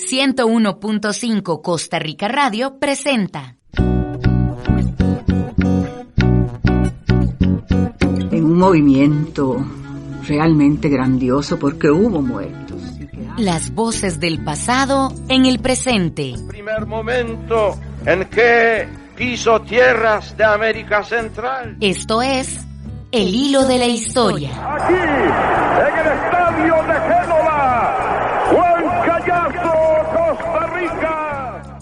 101.5 Costa Rica Radio presenta. En un movimiento realmente grandioso porque hubo muertos. Las voces del pasado en el presente. El primer momento en que piso tierras de América Central. Esto es El Hilo de la Historia. Aquí, en el estadio de Génova, Juan Callazo, Costa Rica.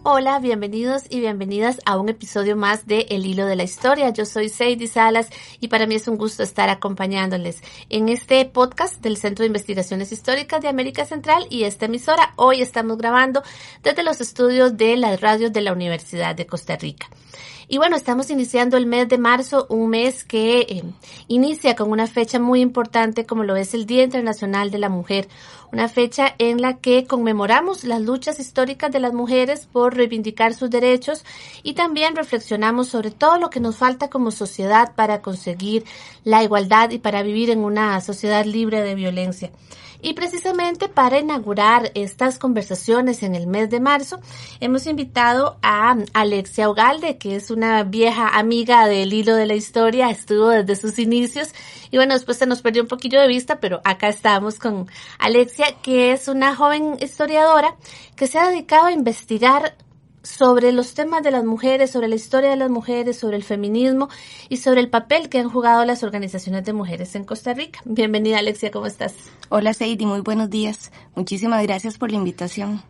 Hola, bienvenidos y bienvenidas a un episodio más de El Hilo de la Historia. Yo soy Seidy Salas y para mí es un gusto estar acompañándoles en este podcast del Centro de Investigaciones Históricas de América Central y esta emisora. Hoy estamos grabando desde los estudios de las radios de la Universidad de Costa Rica. Y bueno, estamos iniciando el mes de marzo, un mes que inicia con una fecha muy importante como lo es el Día Internacional de la Mujer, una fecha en la que conmemoramos las luchas históricas de las mujeres por reivindicar sus derechos y también reflexionamos sobre todo lo que nos falta como sociedad para conseguir la igualdad y para vivir en una sociedad libre de violencia. Y precisamente para inaugurar estas conversaciones en el mes de marzo, hemos invitado a Alexia Ugalde, que es una vieja amiga del Hilo de la Historia, estuvo desde sus inicios y bueno, después se nos perdió un poquillo de vista, pero acá estamos con Alexia, que es una joven historiadora que se ha dedicado a investigar sobre los temas de las mujeres, sobre la historia de las mujeres, sobre el feminismo y sobre el papel que han jugado las organizaciones de mujeres en Costa Rica. Bienvenida, Alexia, ¿cómo estás? Hola, Seidy, muy buenos días. Muchísimas gracias por la invitación.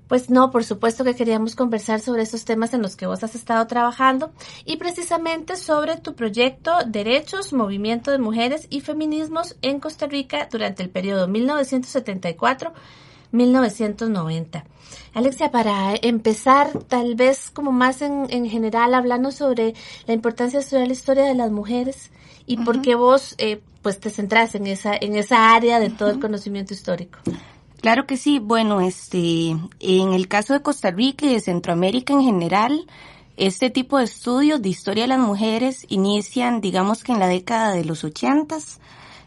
Pues no, por supuesto que queríamos conversar sobre esos temas en los que vos has estado trabajando y precisamente sobre tu proyecto Derechos, Movimiento de Mujeres y Feminismos en Costa Rica durante el periodo 1974-1990. Alexia, para empezar, tal vez como más en general, hablando sobre la importancia de estudiar la historia de las mujeres y por qué vos pues te centrás en esa área de todo el conocimiento histórico. Claro que sí. Bueno, en el caso de Costa Rica y de Centroamérica en general, este tipo de estudios de historia de las mujeres inician, digamos que en la década de los 80s.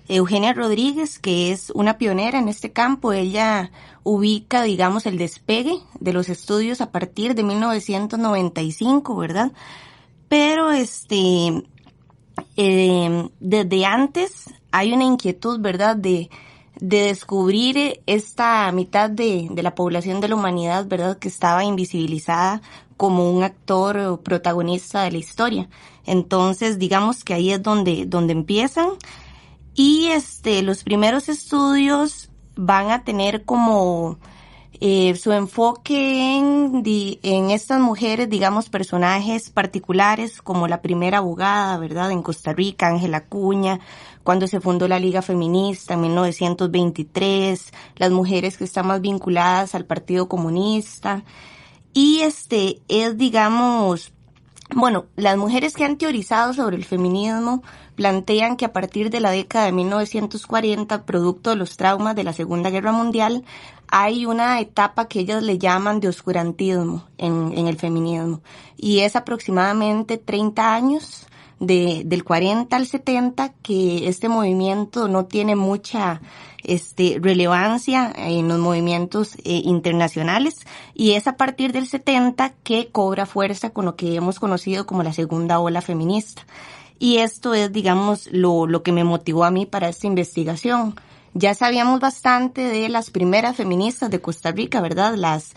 Eugenia Rodríguez, que es una pionera en este campo, ella ubica, digamos, el despegue de los estudios a partir de 1995, ¿verdad? Pero desde antes hay una inquietud, ¿verdad?, de descubrir esta mitad de la población de la humanidad, ¿verdad?, que estaba invisibilizada como un actor o protagonista de la historia. Entonces, digamos que ahí es donde empiezan. Y los primeros estudios van a tener como su enfoque en estas mujeres, digamos, personajes particulares, como la primera abogada, ¿verdad?, en Costa Rica, Ángela Acuña, cuando se fundó la Liga Feminista en 1923, las mujeres que están más vinculadas al Partido Comunista. Y es, digamos, bueno, las mujeres que han teorizado sobre el feminismo plantean que a partir de la década de 1940, producto de los traumas de la Segunda Guerra Mundial, hay una etapa que ellas le llaman de oscurantismo en el feminismo. Y es aproximadamente 30 años, del 40 al 70, que este movimiento no tiene mucha relevancia en los movimientos internacionales, y es a partir del 70 que cobra fuerza con lo que hemos conocido como la segunda ola feminista. Y esto es, digamos, lo que me motivó a mí para esta investigación. Ya sabíamos bastante de las primeras feministas de Costa Rica, ¿verdad? Las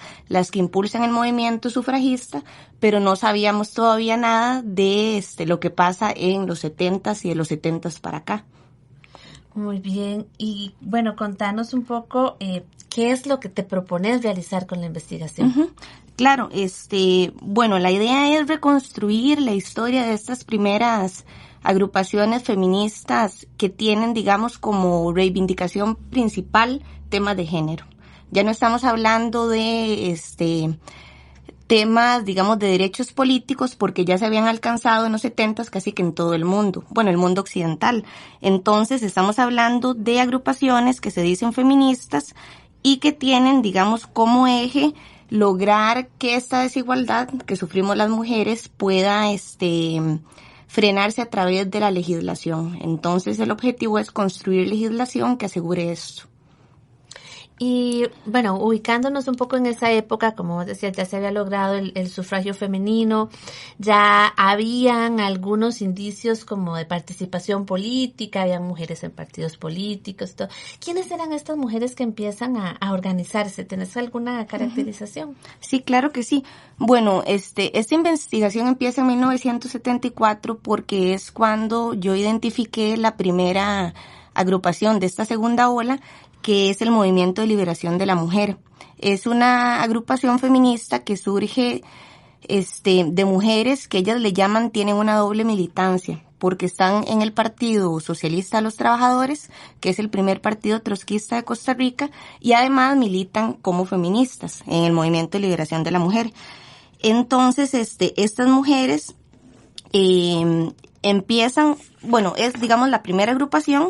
que impulsan el movimiento sufragista, pero no sabíamos todavía nada de lo que pasa en los 70s y de los 70s para acá. Muy bien. Y bueno, contanos un poco qué es lo que te propones realizar con la investigación. Uh-huh. Claro, bueno, la idea es reconstruir la historia de estas primeras agrupaciones feministas que tienen, digamos, como reivindicación principal temas de género. Ya no estamos hablando de temas, digamos, de derechos políticos, porque ya se habían alcanzado en los 70s casi que en todo el mundo, bueno, el mundo occidental. Entonces estamos hablando de agrupaciones que se dicen feministas y que tienen, digamos, como eje lograr que esta desigualdad que sufrimos las mujeres pueda frenarse a través de la legislación. Entonces el objetivo es construir legislación que asegure esto. Y bueno, ubicándonos un poco en esa época, como vos decías, ya se había logrado el sufragio femenino, ya habían algunos indicios como de participación política, había mujeres en partidos políticos, todo. ¿Quiénes eran estas mujeres que empiezan a organizarse? ¿Tenés alguna caracterización? Sí, claro que sí. Bueno, esta investigación empieza en 1974 porque es cuando yo identifiqué la primera agrupación de esta segunda ola, que es el Movimiento de Liberación de la Mujer. Es una agrupación feminista que surge de mujeres que ellas le llaman, tienen una doble militancia, porque están en el Partido Socialista de los Trabajadores, que es el primer partido trotskista de Costa Rica, y además militan como feministas en el Movimiento de Liberación de la Mujer. Entonces, estas mujeres empiezan, bueno, es digamos la primera agrupación,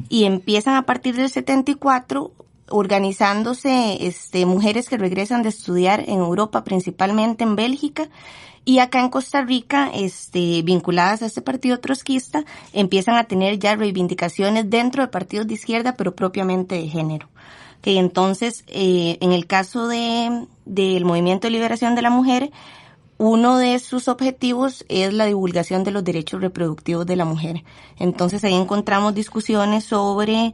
y empiezan a partir del 74 organizándose mujeres que regresan de estudiar en Europa, principalmente en Bélgica, y acá en Costa Rica, vinculadas a este partido trotskista, empiezan a tener ya reivindicaciones dentro de partidos de izquierda, pero propiamente de género. Que entonces, en el caso del Movimiento de Liberación de la Mujer, uno de sus objetivos es la divulgación de los derechos reproductivos de la mujer. Entonces ahí encontramos discusiones sobre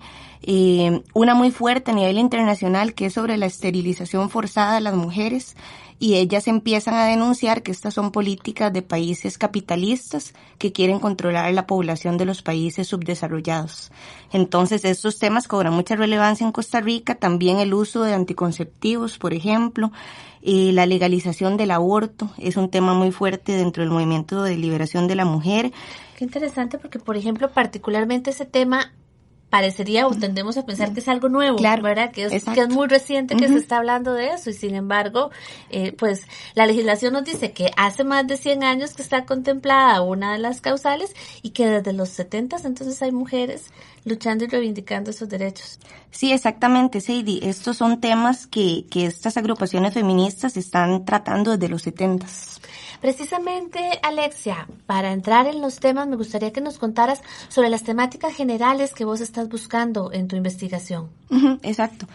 una muy fuerte a nivel internacional, que es sobre la esterilización forzada de las mujeres, y ellas empiezan a denunciar que estas son políticas de países capitalistas que quieren controlar la población de los países subdesarrollados. Entonces estos temas cobran mucha relevancia en Costa Rica, también el uso de anticonceptivos, por ejemplo, la legalización del aborto es un tema muy fuerte dentro del Movimiento de Liberación de la Mujer. Qué interesante, porque por ejemplo, particularmente ese tema parecería o tendemos a pensar que es algo nuevo, claro, ¿verdad? Que es muy reciente que se está hablando de eso, y sin embargo, pues la legislación nos dice que hace más de 100 años que está contemplada una de las causales, y que desde los 70 entonces hay mujeres luchando y reivindicando esos derechos. Sí, exactamente, Sadie. Estos son temas que estas agrupaciones feministas están tratando desde los 70. Precisamente, Alexia, para entrar en los temas, me gustaría que nos contaras sobre las temáticas generales que vos estás buscando en tu investigación. Exacto.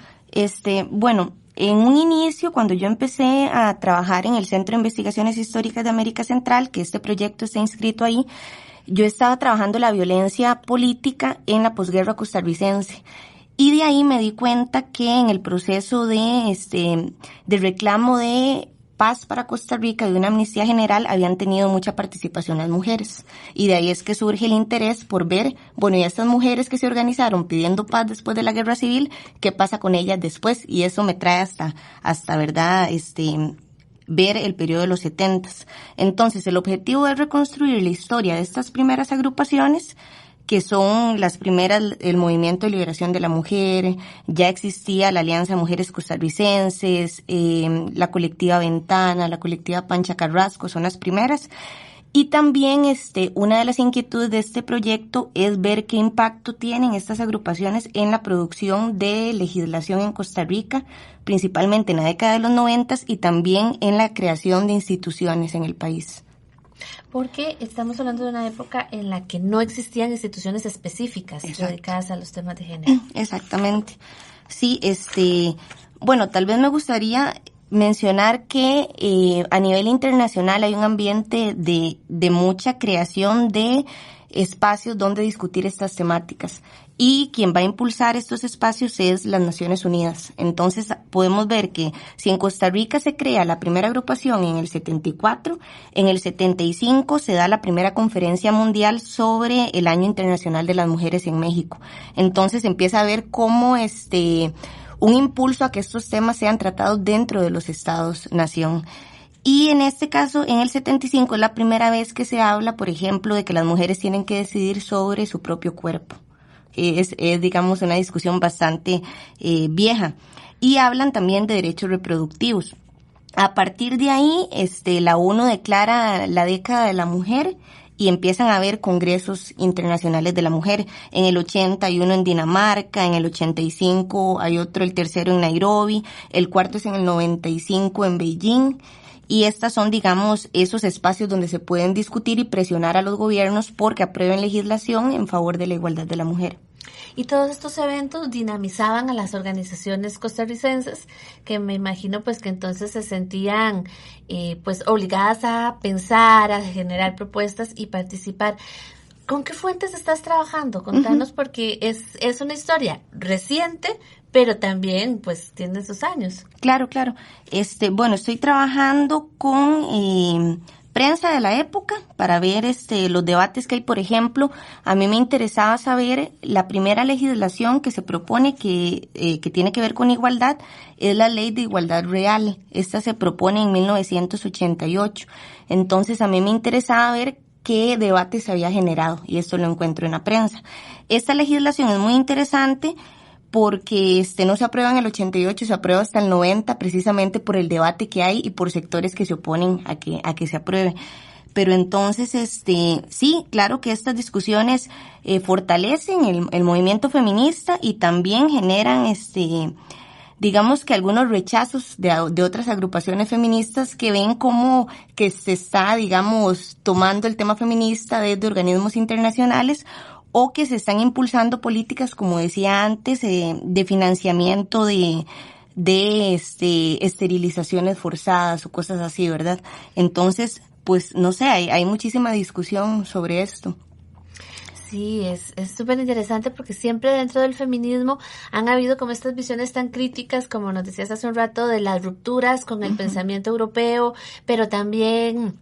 Bueno, en un inicio, cuando yo empecé a trabajar en el Centro de Investigaciones Históricas de América Central, que este proyecto está inscrito ahí, yo estaba trabajando la violencia política en la posguerra costarricense. Y de ahí me di cuenta que en el proceso de reclamo de paz para Costa Rica, de una amnistía general, habían tenido mucha participación las mujeres. Y de ahí es que surge el interés por ver, bueno, y estas mujeres que se organizaron pidiendo paz después de la guerra civil, ¿qué pasa con ellas después? Y eso me trae hasta ¿verdad?, ver el periodo de los 70. Entonces, el objetivo es reconstruir la historia de estas primeras agrupaciones, que son las primeras, el Movimiento de Liberación de la Mujer, ya existía la Alianza de Mujeres Costarricenses, la colectiva Ventana, la colectiva Pancha Carrasco, son las primeras. Y también una de las inquietudes de este proyecto es ver qué impacto tienen estas agrupaciones en la producción de legislación en Costa Rica, principalmente en la década de los 90 y también en la creación de instituciones en el país. Porque estamos hablando de una época en la que no existían instituciones específicas dedicadas a los temas de género. Exactamente. Sí, bueno, tal vez me gustaría mencionar que a nivel internacional hay un ambiente de mucha creación de espacios donde discutir estas temáticas, y quien va a impulsar estos espacios es las Naciones Unidas. Entonces podemos ver que si en Costa Rica se crea la primera agrupación en el 74, en el 75 se da la primera conferencia mundial sobre el Año Internacional de las Mujeres en México. Entonces empieza a ver cómo un impulso a que estos temas sean tratados dentro de los Estados-nación. Y en este caso, en el 75, es la primera vez que se habla, por ejemplo, de que las mujeres tienen que decidir sobre su propio cuerpo. Es digamos, una discusión bastante vieja. Y hablan también de derechos reproductivos. A partir de ahí, la ONU declara la década de la mujer, y empiezan a haber congresos internacionales de la mujer. En el 80 hay uno en Dinamarca, en el 85 hay otro, el tercero en Nairobi, el cuarto es en el 95 en Beijing. y estas son, digamos, esos espacios donde se pueden discutir y presionar a los gobiernos porque aprueben legislación en favor de la igualdad de la mujer. Y todos estos eventos dinamizaban a las organizaciones costarricenses, que me imagino pues que entonces se sentían pues obligadas a pensar, a generar propuestas y participar. ¿Con qué fuentes estás trabajando? Contanos, porque es una historia reciente, pero también pues tiene sus años. Claro. Bueno, estoy trabajando con prensa de la época para ver los debates que hay. Por ejemplo, a mí me interesaba saber la primera legislación que se propone que tiene que ver con igualdad, es la Ley de Igualdad Real. Esta se propone en 1988. Entonces, a mí me interesaba ver qué debate se había generado, y esto lo encuentro en la prensa. Esta legislación es muy interesante porque no se aprueba en el 88, se aprueba hasta el 90, precisamente por el debate que hay y por sectores que se oponen a que se apruebe. Pero entonces, sí, claro que estas discusiones fortalecen el movimiento feminista y también generan, digamos que algunos rechazos de otras agrupaciones feministas que ven como que se está, digamos, tomando el tema feminista desde organismos internacionales, o que se están impulsando políticas, como decía antes, de financiamiento de esterilizaciones forzadas o cosas así, ¿verdad? Entonces, pues, no sé, hay muchísima discusión sobre esto. Sí, es súper interesante porque siempre dentro del feminismo han habido como estas visiones tan críticas, como nos decías hace un rato, de las rupturas con el pensamiento europeo, pero también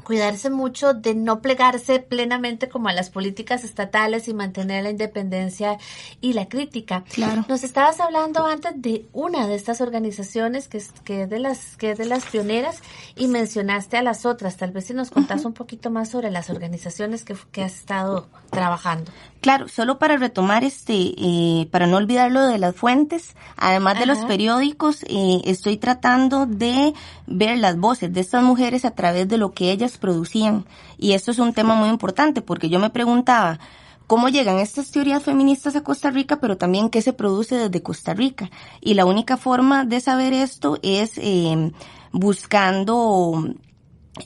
cuidarse mucho de no plegarse plenamente como a las políticas estatales y mantener la independencia y la crítica. Claro. Nos estabas hablando antes de una de estas organizaciones que es de las pioneras, y mencionaste a las otras. Tal vez si nos contás un poquito más sobre las organizaciones que has estado trabajando. Claro, solo para retomar para no olvidar lo de las fuentes, además de los periódicos, estoy tratando de ver las voces de estas mujeres a través de lo que ellas producían. Y esto es un tema muy importante porque yo me preguntaba cómo llegan estas teorías feministas a Costa Rica, pero también qué se produce desde Costa Rica. Y la única forma de saber esto es buscando.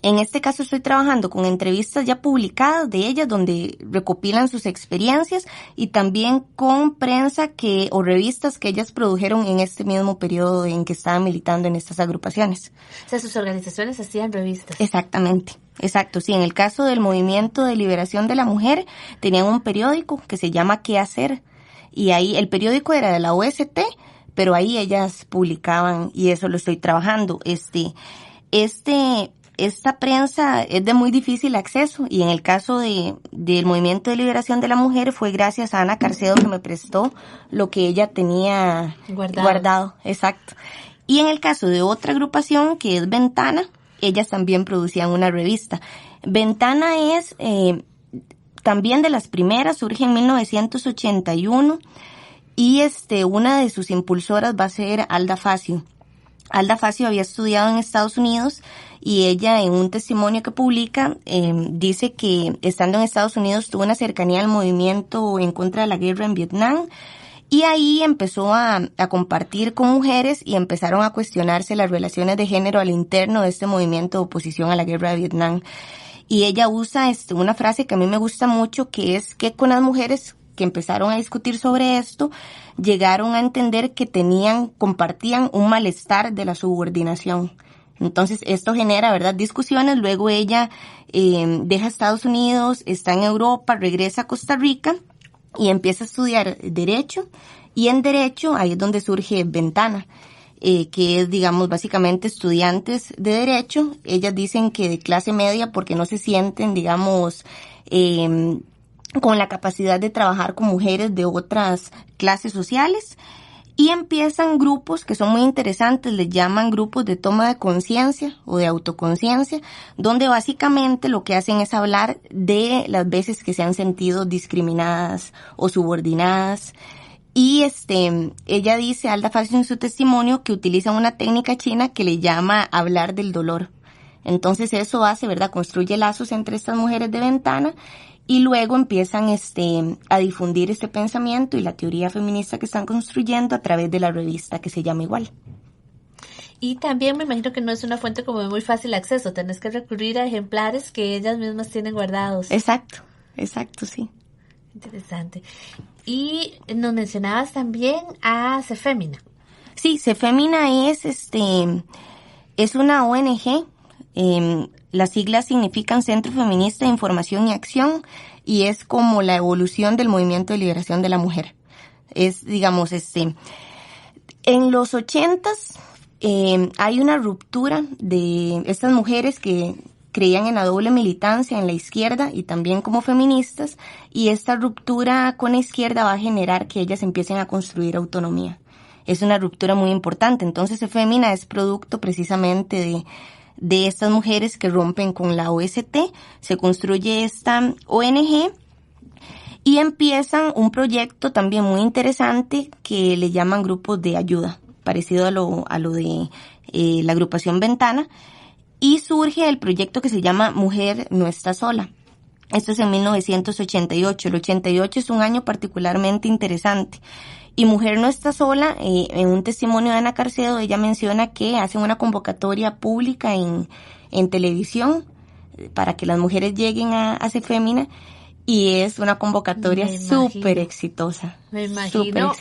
En este caso estoy trabajando con entrevistas ya publicadas de ellas donde recopilan sus experiencias, y también con prensa o revistas que ellas produjeron en este mismo periodo en que estaban militando en estas agrupaciones. O sea, sus organizaciones hacían revistas. Exactamente, exacto. Sí, en el caso del Movimiento de Liberación de la Mujer tenían un periódico que se llama ¿Qué hacer? Y ahí el periódico era de la OST, pero ahí ellas publicaban, y eso lo estoy trabajando. Esta prensa es de muy difícil acceso, y en el caso del Movimiento de Liberación de la Mujer fue gracias a Ana Carcedo, que me prestó lo que ella tenía guardado. Exacto. Y en el caso de otra agrupación que es Ventana, ellas también producían una revista. Ventana es también de las primeras, surge en 1981, y una de sus impulsoras va a ser Alda Facio. Alda Facio había estudiado en Estados Unidos, y ella, en un testimonio que publica, dice que estando en Estados Unidos tuvo una cercanía al movimiento en contra de la guerra en Vietnam, y ahí empezó a compartir con mujeres y empezaron a cuestionarse las relaciones de género al interno de este movimiento de oposición a la guerra de Vietnam. Y ella usa una frase que a mí me gusta mucho, que es que con las mujeres que empezaron a discutir sobre esto, llegaron a entender que compartían un malestar de la subordinación. Entonces, esto genera, ¿verdad?, discusiones. Luego ella deja Estados Unidos, está en Europa, regresa a Costa Rica y empieza a estudiar Derecho. Y en Derecho, ahí es donde surge Ventana, que es, digamos, básicamente estudiantes de Derecho. Ellas dicen que de clase media porque no se sienten, digamos, con la capacidad de trabajar con mujeres de otras clases sociales. Y empiezan grupos que son muy interesantes, les llaman grupos de toma de conciencia o de autoconciencia, donde básicamente lo que hacen es hablar de las veces que se han sentido discriminadas o subordinadas. Y ella dice, Alda Facio, en su testimonio, que utilizan una técnica china que le llama hablar del dolor. Entonces eso hace, ¿verdad?, construye lazos entre estas mujeres de Ventana. Y luego empiezan a difundir este pensamiento y la teoría feminista que están construyendo a través de la revista que se llama igual. Y también me imagino que no es una fuente como de muy fácil acceso, tenés que recurrir a ejemplares que ellas mismas tienen guardados. Exacto, sí. Interesante. Y nos mencionabas también a Cefémina. Sí, Cefémina es una ONG, las siglas significan Centro Feminista de Información y Acción, y es como la evolución del movimiento de liberación de la mujer. Es, digamos, en los 80s, hay una ruptura de estas mujeres que creían en la doble militancia en la izquierda y también como feministas, y esta ruptura con la izquierda va a generar que ellas empiecen a construir autonomía. Es una ruptura muy importante. Entonces, Cefémina es producto precisamente de estas mujeres que rompen con la OST. Se construye esta ONG y empiezan un proyecto también muy interesante que le llaman grupos de ayuda, parecido a lo de la agrupación Ventana, y surge el proyecto que se llama Mujer no está sola. Esto es en 1988. El 88 es un año particularmente interesante. Y Mujer no está sola, en un testimonio de Ana Carcedo, ella menciona que hacen una convocatoria pública en televisión para que las mujeres lleguen a Cefémina, y es una convocatoria súper exitosa. Me imagino.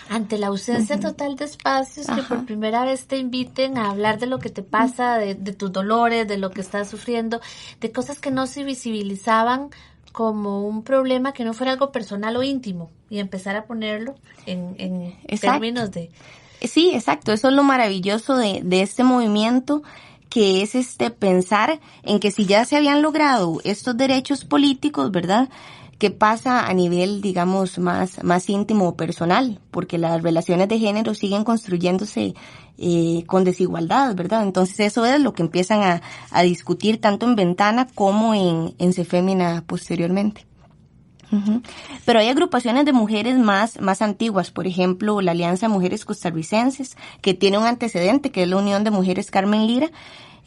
Ante la ausencia total de espacios, que por primera vez te inviten a hablar de lo que te pasa, de tus dolores, de lo que estás sufriendo, de cosas que no se visibilizaban como un problema, que no fuera algo personal o íntimo, y empezar a ponerlo en términos de... Sí, exacto. Eso es lo maravilloso de este movimiento, que es pensar en que si ya se habían logrado estos derechos políticos, ¿verdad?, ¿qué pasa a nivel, digamos, más íntimo o personal? Porque las relaciones de género siguen construyéndose con desigualdad, ¿verdad? Entonces eso es lo que empiezan a discutir tanto en Ventana como en Cefémina posteriormente. Uh-huh. Pero hay agrupaciones de mujeres más antiguas, por ejemplo, la Alianza de Mujeres Costarricenses, que tiene un antecedente, que es la Unión de Mujeres Carmen Lira.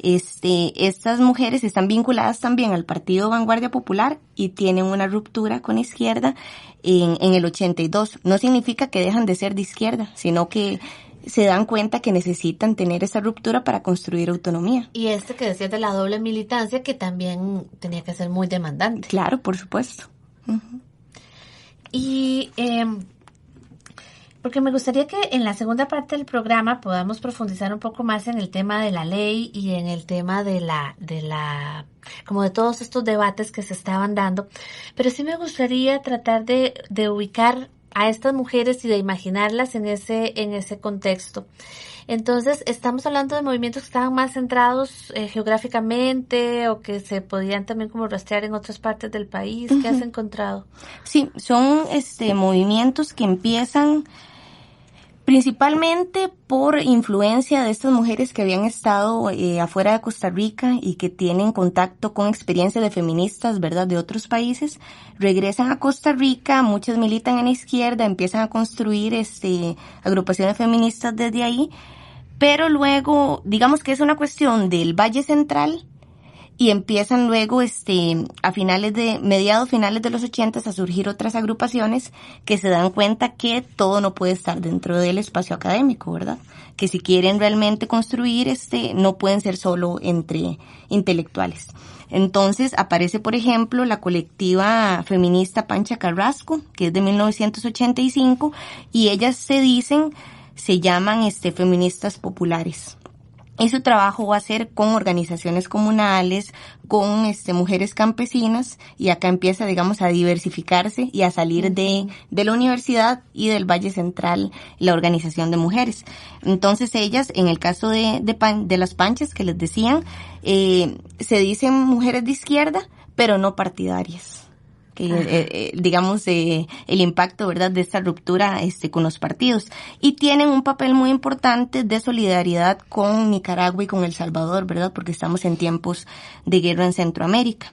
Estas mujeres están vinculadas también al Partido Vanguardia Popular y tienen una ruptura con izquierda en el 82. No significa que dejan de ser de izquierda, sino que se dan cuenta que necesitan tener esa ruptura para construir autonomía. Y que decías de la doble militancia, que también tenía que ser muy demandante. Claro, por supuesto. Uh-huh. Y porque me gustaría que en la segunda parte del programa podamos profundizar un poco más en el tema de la ley y en el tema de como de todos estos debates que se estaban dando, pero sí me gustaría tratar de ubicar a estas mujeres y de imaginarlas en ese contexto. Entonces, estamos hablando de movimientos que estaban más centrados geográficamente, o que se podían también como rastrear en otras partes del país. ¿Qué has encontrado? Sí, son movimientos que empiezan principalmente por influencia de estas mujeres que habían estado afuera de Costa Rica y que tienen contacto con experiencias de feministas, ¿verdad?, de otros países. Regresan a Costa Rica, muchas militan en la izquierda, empiezan a construir agrupaciones feministas desde ahí, pero luego, digamos que es una cuestión del Valle Central, y empiezan luego a mediados finales de los 80 a surgir otras agrupaciones que se dan cuenta que todo no puede estar dentro del espacio académico, ¿verdad? Que si quieren realmente construir no pueden ser solo entre intelectuales. Entonces aparece, por ejemplo, la colectiva feminista Pancha Carrasco, que es de 1985, y ellas se llaman feministas populares. Y su trabajo va a ser con organizaciones comunales, con mujeres campesinas, y acá empieza, digamos, a diversificarse y a salir de la universidad y del Valle Central la organización de mujeres. Entonces ellas, en el caso de las Panchas que les decían, se dicen mujeres de izquierda, pero no partidarias. Digamos, el impacto, ¿verdad?, de esta ruptura con los partidos, y tienen un papel muy importante de solidaridad con Nicaragua y con El Salvador, ¿verdad?, porque estamos en tiempos de guerra en Centroamérica.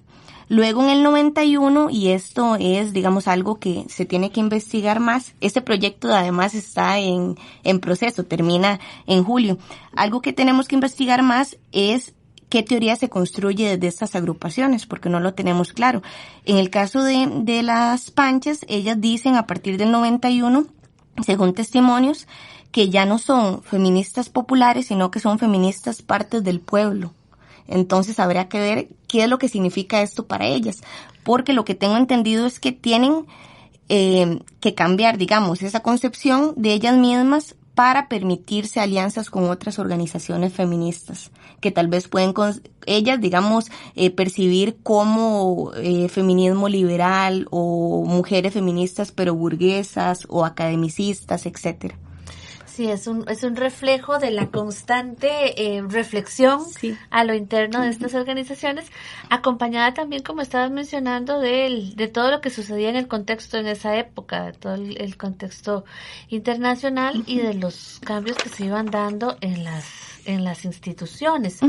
Luego en el 91, y esto es, digamos, algo que se tiene que investigar más, este proyecto además está en proceso, termina en julio. Algo que tenemos que investigar más es qué teoría se construye desde estas agrupaciones, porque no lo tenemos claro. En el caso de las Panchas, ellas dicen a partir del 91, según testimonios, que ya no son feministas populares, sino que son feministas partes del pueblo. Entonces habría que ver qué es lo que significa esto para ellas, porque lo que tengo entendido es que tienen que cambiar, digamos, esa concepción de ellas mismas para permitirse alianzas con otras organizaciones feministas que tal vez pueden ellas, digamos, percibir como feminismo liberal o mujeres feministas pero burguesas o academicistas, etcétera. Sí, es un reflejo de la constante reflexión a lo interno de estas organizaciones, acompañada también, como estabas mencionando, de todo lo que sucedía en el contexto en esa época, de todo el contexto internacional y de los cambios que se iban dando en las instituciones.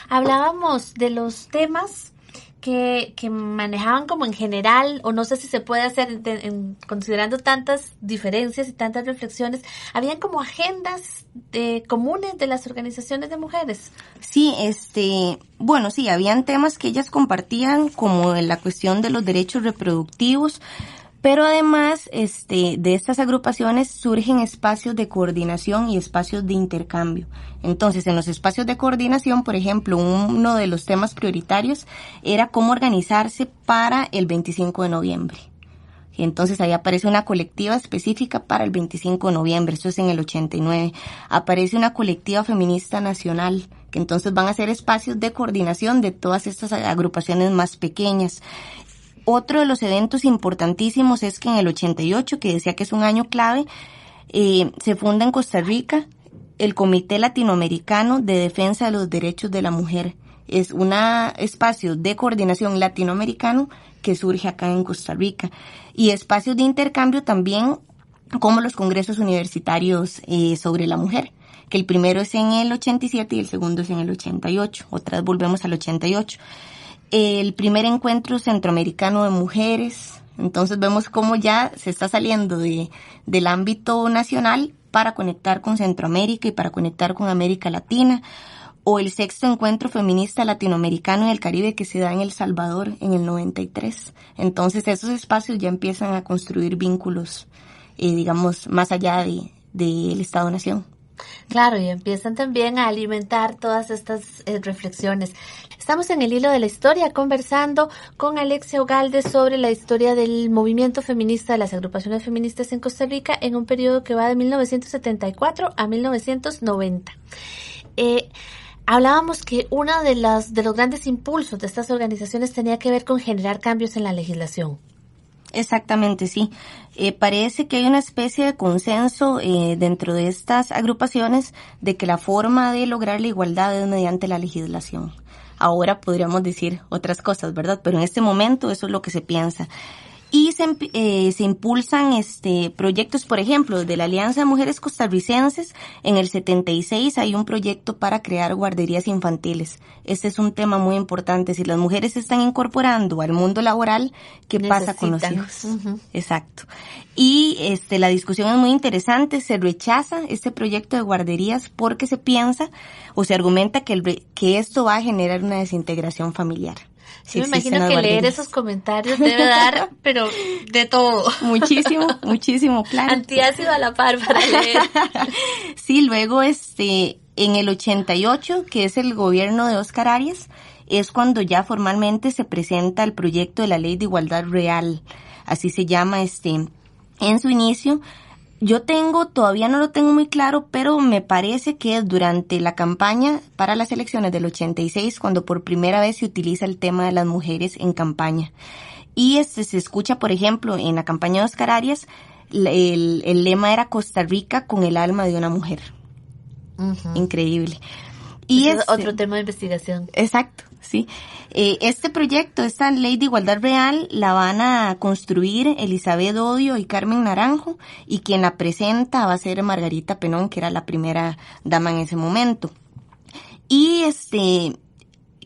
Hablábamos de los temas que manejaban como en general, o no sé si se puede hacer considerando tantas diferencias y tantas reflexiones, habían como agendas comunes de las organizaciones de mujeres. Sí, bueno, sí, habían temas que ellas compartían, como la cuestión de los derechos reproductivos, pero además de estas agrupaciones surgen espacios de coordinación y espacios de intercambio. Entonces, en los espacios de coordinación, por ejemplo, uno de los temas prioritarios era cómo organizarse para el 25 de noviembre. Y entonces ahí aparece una colectiva específica para el 25 de noviembre, esto es en el 89. Aparece una colectiva feminista nacional, que entonces van a ser espacios de coordinación de todas estas agrupaciones más pequeñas. Otro de los eventos importantísimos es que en el 88, que decía que es un año clave, se funda en Costa Rica el Comité Latinoamericano de Defensa de los Derechos de la Mujer. Es un espacio de coordinación latinoamericano que surge acá en Costa Rica. Y espacios de intercambio también, como los congresos universitarios sobre la mujer, que el primero es en el 87 y el segundo es en el 88. Otra vez volvemos al 88. El primer encuentro centroamericano de mujeres. Entonces vemos cómo ya se está saliendo del ámbito nacional para conectar con Centroamérica y para conectar con América Latina. O el sexto encuentro feminista latinoamericano y el Caribe que se da en El Salvador en el 93. Entonces esos espacios ya empiezan a construir vínculos, digamos, más allá del Estado-Nación. Claro, y empiezan también a alimentar todas estas reflexiones. Estamos en el hilo de la historia conversando con Alexia Ugalde sobre la historia del movimiento feminista, de las agrupaciones feministas en Costa Rica en un periodo que va de 1974 a 1990. Hablábamos que uno de los grandes impulsos de estas organizaciones tenía que ver con generar cambios en la legislación. Exactamente, sí. Parece que hay una especie de consenso dentro de estas agrupaciones de que la forma de lograr la igualdad es mediante la legislación. Ahora podríamos decir otras cosas, ¿verdad? Pero en este momento eso es lo que se piensa. Y se impulsan proyectos, por ejemplo, desde la Alianza de Mujeres Costarricenses. En el 76 hay un proyecto para crear guarderías infantiles. Este es un tema muy importante. Si las mujeres se están incorporando al mundo laboral, ¿qué pasa con los hijos? Uh-huh. Exacto. Y la discusión es muy interesante. Se rechaza este proyecto de guarderías porque se piensa o se argumenta que esto va a generar una desintegración familiar. Sí, me imagino que leer esos comentarios debe dar, pero de todo. Muchísimo, claro. Antiácido a la par para leer. Sí, luego en el 88, que es el gobierno de Óscar Arias, es cuando ya formalmente se presenta el proyecto de la Ley de Igualdad Real. Así se llama en su inicio. Todavía no lo tengo muy claro, pero me parece que es durante la campaña para las elecciones del 86 cuando por primera vez se utiliza el tema de las mujeres en campaña. Y se escucha, por ejemplo, en la campaña de Óscar Arias, el lema era Costa Rica con el alma de una mujer. Uh-huh. Increíble. Y es otro tema de investigación. Exacto, sí. Este proyecto, esta Ley de Igualdad Real, la van a construir Elizabeth Odio y Carmen Naranjo, y quien la presenta va a ser Margarita Penón, que era la primera dama en ese momento. Y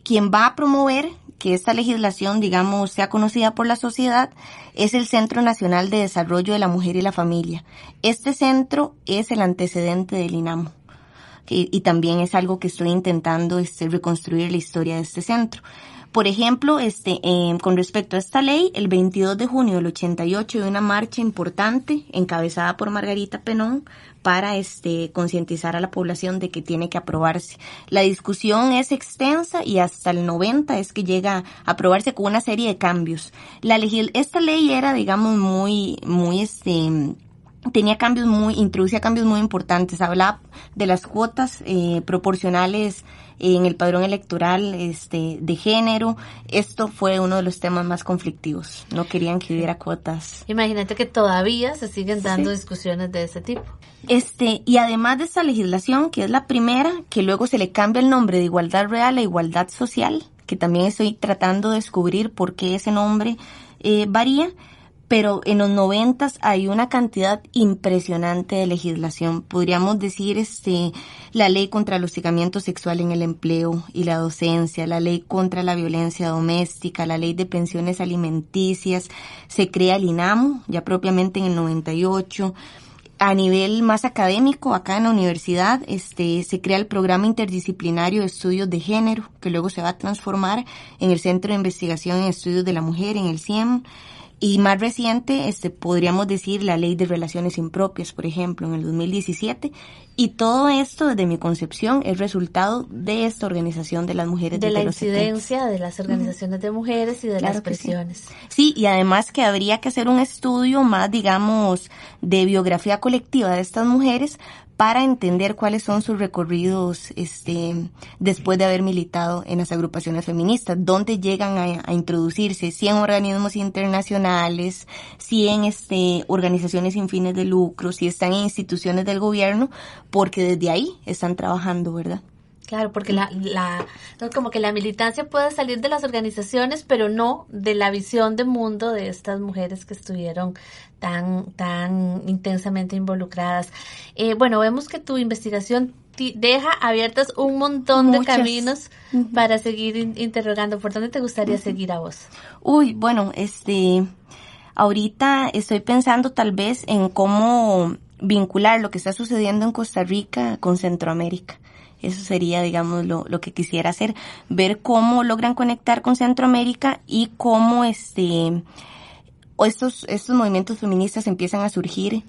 quien va a promover que esta legislación, digamos, sea conocida por la sociedad, es el Centro Nacional de Desarrollo de la Mujer y la Familia. Este centro es el antecedente del INAMO. Y también es algo que estoy intentando reconstruir la historia de este centro. Por ejemplo, con respecto a esta ley, el 22 de junio del 88 hay una marcha importante encabezada por Margarita Penón para concientizar a la población de que tiene que aprobarse. La discusión es extensa y hasta el 90 es que llega a aprobarse con una serie de cambios. Esta ley era, digamos, introducía cambios muy importantes. Hablaba de las cuotas proporcionales en el padrón electoral de género. Esto fue uno de los temas más conflictivos. No querían que hubiera cuotas. Imagínate que todavía se siguen dando discusiones de ese tipo. Y además de esta legislación, que es la primera, que luego se le cambia el nombre de igualdad real a igualdad social, que también estoy tratando de descubrir por qué ese nombre varía. Pero en los 90 hay una cantidad impresionante de legislación. Podríamos decir la ley contra el hostigamiento sexual en el empleo y la docencia, la ley contra la violencia doméstica, la ley de pensiones alimenticias, se crea el INAMU, ya propiamente en el 98. A nivel más académico, acá en la universidad, se crea el programa interdisciplinario de estudios de género, que luego se va a transformar en el Centro de Investigación en Estudios de la Mujer, en el CIEM. Y más reciente, podríamos decir la Ley de Relaciones Impropias, por ejemplo, en el 2017. Y todo esto, desde mi concepción, es resultado de esta organización de las mujeres de la los incidencia 70. De las organizaciones de mujeres y de Claro las presiones. Sí, y además que habría que hacer un estudio más, digamos, de biografía colectiva de estas mujeres para entender cuáles son sus recorridos después de haber militado en las agrupaciones feministas, dónde llegan a introducirse, si en organismos internacionales, si en organizaciones sin fines de lucro, si están en instituciones del gobierno, porque desde ahí están trabajando, ¿verdad? Claro, porque como que la militancia puede salir de las organizaciones, pero no de la visión de mundo de estas mujeres que estuvieron tan intensamente involucradas. Bueno, vemos que tu investigación deja abiertas un montón de caminos para seguir interrogando. ¿Por dónde te gustaría seguir a vos? Bueno, ahorita estoy pensando tal vez en cómo vincular lo que está sucediendo en Costa Rica con Centroamérica. Eso sería, digamos, lo que quisiera hacer, ver cómo logran conectar con Centroamérica y cómo estos movimientos feministas empiezan a surgir.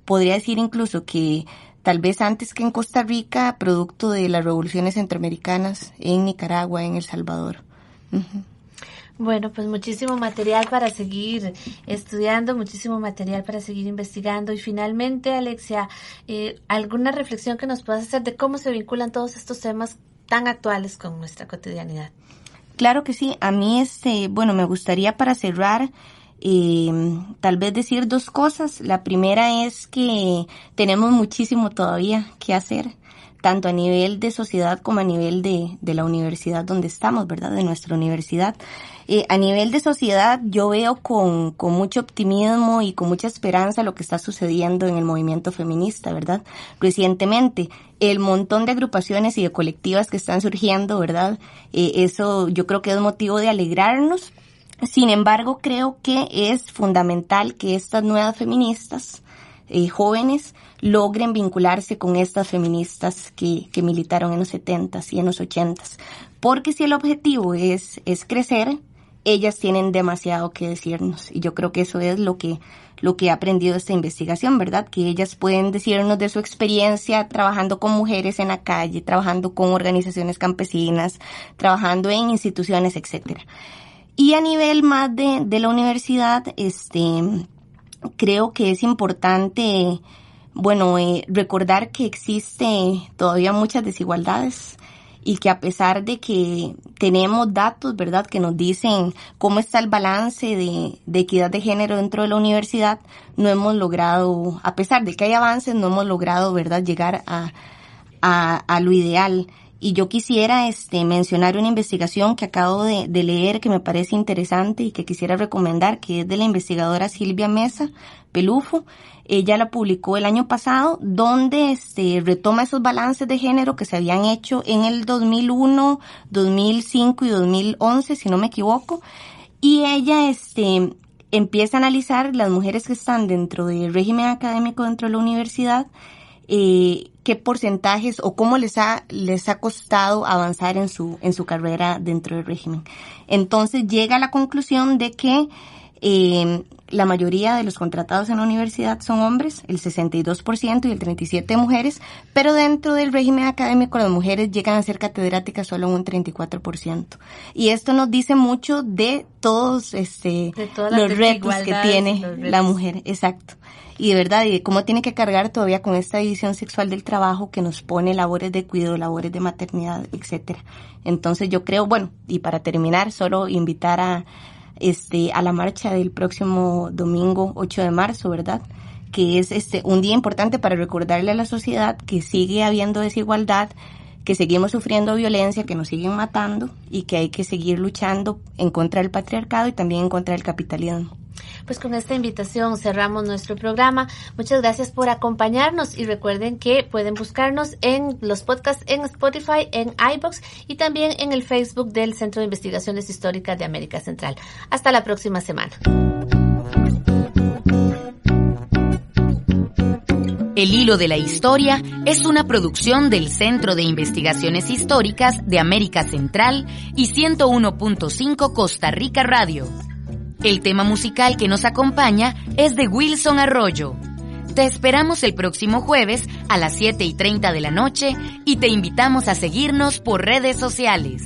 Podría decir incluso que tal vez antes que en Costa Rica, producto de las revoluciones centroamericanas en Nicaragua, en El Salvador. Uh-huh. Bueno, pues muchísimo material para seguir estudiando, muchísimo material para seguir investigando. Y finalmente, Alexia, ¿alguna reflexión que nos puedas hacer de cómo se vinculan todos estos temas tan actuales con nuestra cotidianidad? Claro que sí. A mí, me gustaría para cerrar, tal vez decir dos cosas. La primera es que tenemos muchísimo todavía que hacer, tanto a nivel de sociedad como a nivel de la universidad donde estamos, ¿verdad? De nuestra universidad. A nivel de sociedad, yo veo con mucho optimismo y con mucha esperanza lo que está sucediendo en el movimiento feminista, ¿verdad? Recientemente, el montón de agrupaciones y de colectivas que están surgiendo, ¿verdad? Eso yo creo que es motivo de alegrarnos. Sin embargo, creo que es fundamental que estas nuevas feministas jóvenes logren vincularse con estas feministas que militaron en los 70s y en los 80s. Porque si el objetivo es crecer, ellas tienen demasiado que decirnos. Y yo creo que eso es lo que he aprendido de esta investigación, ¿verdad? Que ellas pueden decirnos de su experiencia trabajando con mujeres en la calle, trabajando con organizaciones campesinas, trabajando en instituciones, etcétera. Y a nivel más de la universidad, creo que es importante, recordar que existe todavía muchas desigualdades y que a pesar de que tenemos datos, ¿verdad?, que nos dicen cómo está el balance de equidad de género dentro de la universidad, no hemos logrado, a pesar de que hay avances, no hemos logrado, ¿verdad?, llegar a lo ideal. Y yo quisiera mencionar una investigación que acabo de leer que me parece interesante y que quisiera recomendar, que es de la investigadora Silvia Mesa Pelufo. Ella la publicó el año pasado, donde retoma esos balances de género que se habían hecho en el 2001, 2005 y 2011, si no me equivoco. Y ella empieza a analizar las mujeres que están dentro del régimen académico dentro de la universidad, qué porcentajes o cómo les ha costado avanzar en su carrera dentro del régimen. Entonces llega a la conclusión de que la mayoría de los contratados en la universidad son hombres, el 62% y el 37% mujeres, pero dentro del régimen académico las mujeres llegan a ser catedráticas solo un 34%. Y esto nos dice mucho de todos los retos que tiene la mujer, exacto. Y de verdad, y de cómo tiene que cargar todavía con esta división sexual del trabajo que nos pone labores de cuidado, labores de maternidad, etcétera. Entonces yo creo, bueno, y para terminar, solo invitar a la marcha del próximo domingo 8 de marzo, ¿verdad? Que es un día importante para recordarle a la sociedad que sigue habiendo desigualdad, que seguimos sufriendo violencia, que nos siguen matando y que hay que seguir luchando en contra del patriarcado y también en contra del capitalismo. Pues con esta invitación cerramos nuestro programa. Muchas gracias por acompañarnos y recuerden que pueden buscarnos en los podcasts en Spotify, en iVoox y también en el Facebook del Centro de Investigaciones Históricas de América Central. Hasta la próxima semana. El Hilo de la Historia es una producción del Centro de Investigaciones Históricas de América Central y 101.5 Costa Rica Radio. El tema musical que nos acompaña es de Wilson Arroyo. Te esperamos el próximo jueves a las 7:30 de la noche y te invitamos a seguirnos por redes sociales.